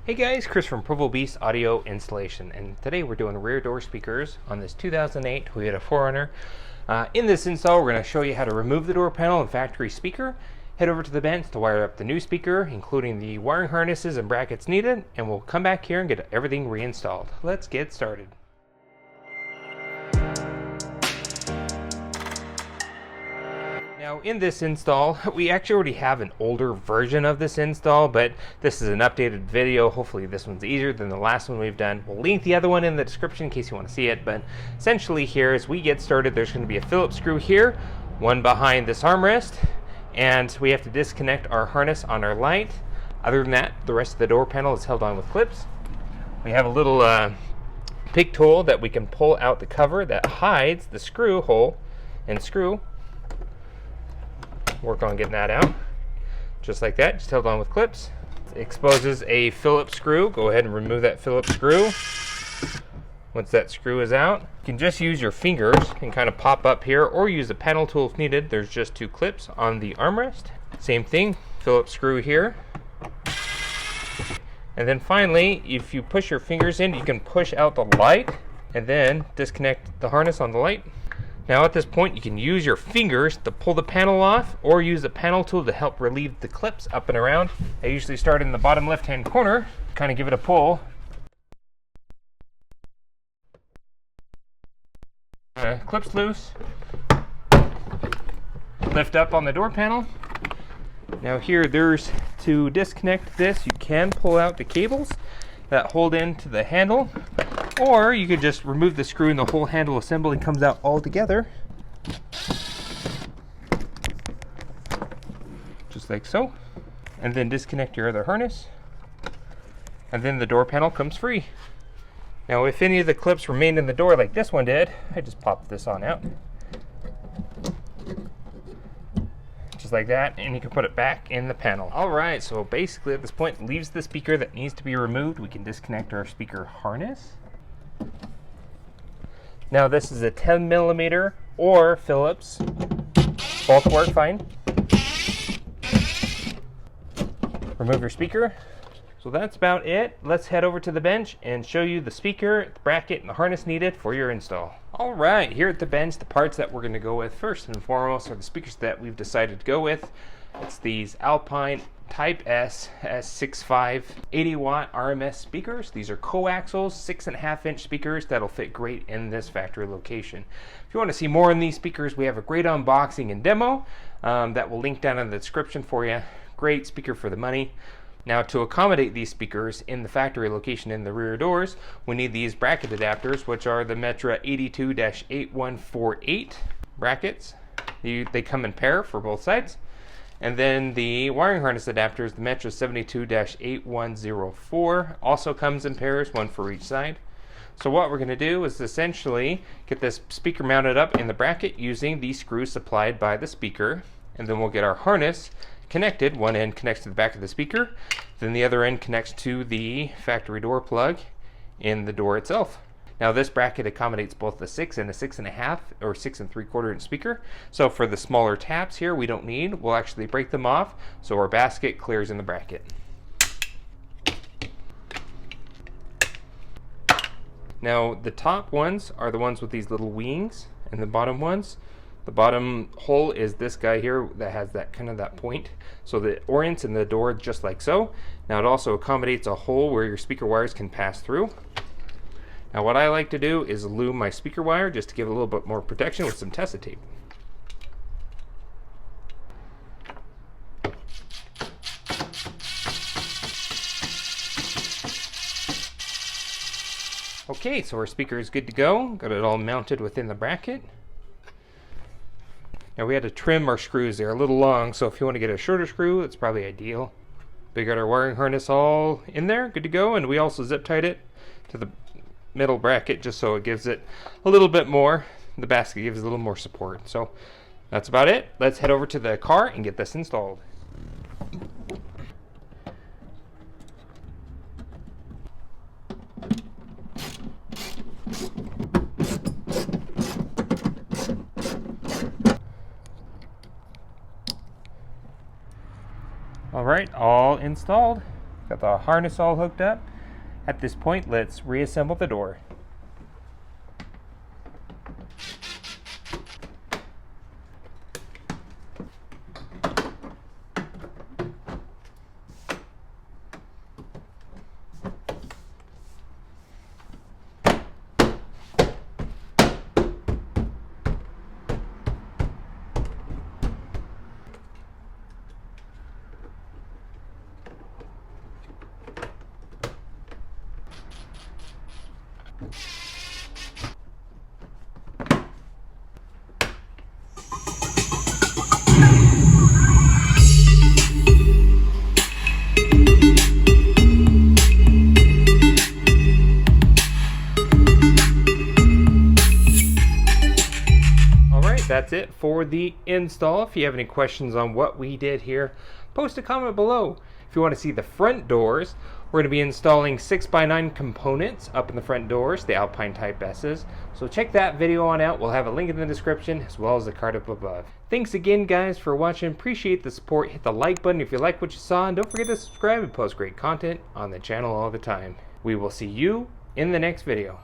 Hey guys, Chris from Provo Audio Installation, and today we're doing rear door speakers on this 2008 Toyota 4Runner. In this install, we're going to show you how to remove the door panel and factory speaker, head over to the bench to wire up the new speaker, including the wiring harnesses and brackets needed, and we'll come back here and get everything reinstalled. Let's get started. Now in this install, we actually already have an older version of this install, but this is an updated video. Hopefully this one's easier than the last one we've done. We'll link the other one in the description in case you want to see it, but essentially here as we get started, there's going to be a Phillips screw here, one behind this armrest, and we have to disconnect our harness on our light. Other than that, the rest of the door panel is held on with clips. We have a little pick tool that we can pull out the cover that hides the screw hole and screw. Work on getting that out just like that, just held on with clips. It exposes a Phillips screw. Go ahead and remove that Phillips screw. Once that screw is out, you can just use your fingers and kind of pop up here, or use a panel tool if needed. There's just two clips on the armrest. Same thing, Phillips screw here. And then finally, if you push your fingers in, you can push out the light and then disconnect the harness on the light. Now at this point, you can use your fingers to pull the panel off, or use the panel tool to help relieve the clips up and around. I usually start in the bottom left-hand corner, kind of give it a pull. Clips loose. Lift up on the door panel. Now here, to disconnect this, you can pull out the cables that hold into the handle, or you could just remove the screw and the whole handle assembly comes out all together. Just like so. And then disconnect your other harness. And then the door panel comes free. Now if any of the clips remained in the door like this one did, I just popped this on out. Just like that, and you can put it back in the panel. Alright, so basically at this point, leaves the speaker that needs to be removed. We can disconnect our speaker harness. Now this is a 10mm or Phillips. Both work fine. Remove your speaker. So that's about it. Let's head over to the bench and show you the speaker, the bracket, and the harness needed for your install. Alright, here at the bench, the parts that we're going to go with first and foremost are the speakers that we've decided to go with. It's these Alpine Type S S65 80-watt RMS speakers. These are coaxial 6.5-inch speakers that'll fit great in this factory location. If you want to see more on these speakers, we have a great unboxing and demo that we'll link down in the description for you. Great speaker for the money. Now to accommodate these speakers in the factory location in the rear doors, we need these bracket adapters, which are the Metra 82-8148 brackets. They come in pair for both sides. And then the wiring harness adapters, the Metra 72-8104, also comes in pairs, one for each side. So what we're going to do is essentially get this speaker mounted up in the bracket using the screws supplied by the speaker, and then we'll get our harness connected. One end connects to the back of the speaker, then the other end connects to the factory door plug in the door itself. Now this bracket accommodates both the 6 and a 6.5 or 6 3/4 inch speaker. So for the smaller taps here we don't need, we'll actually break them off so our basket clears in the bracket. Now the top ones are the ones with these little wings, and the bottom ones, the bottom hole is this guy here that has that kind of that point. So the orients in the door just like so. Now it also accommodates a hole where your speaker wires can pass through. Now what I like to do is lube my speaker wire just to give it a little bit more protection with some Tessa tape. Okay, so our speaker is good to go. Got it all mounted within the bracket. Now we had to trim our screws. They're a little long, so if you want to get a shorter screw, it's probably ideal. We got our wiring harness all in there, good to go, and we also zip tied it to the middle bracket just so it gives it a little bit more. The basket gives it a little more support. So that's about it. Let's head over to the car and get this installed. All right, all installed. Got the harness all hooked up. At this point, let's reassemble the door. That's it for the install. If you have any questions on what we did here, post a comment below. If you want to see the front doors, we're going to be installing 6x9 components up in the front doors, the Alpine Type S's. So check that video on out. We'll have a link in the description as well as the card up above. Thanks again, guys, for watching. Appreciate the support. Hit the like button if you like what you saw, and don't forget to subscribe and post great content on the channel all the time. We will see you in the next video.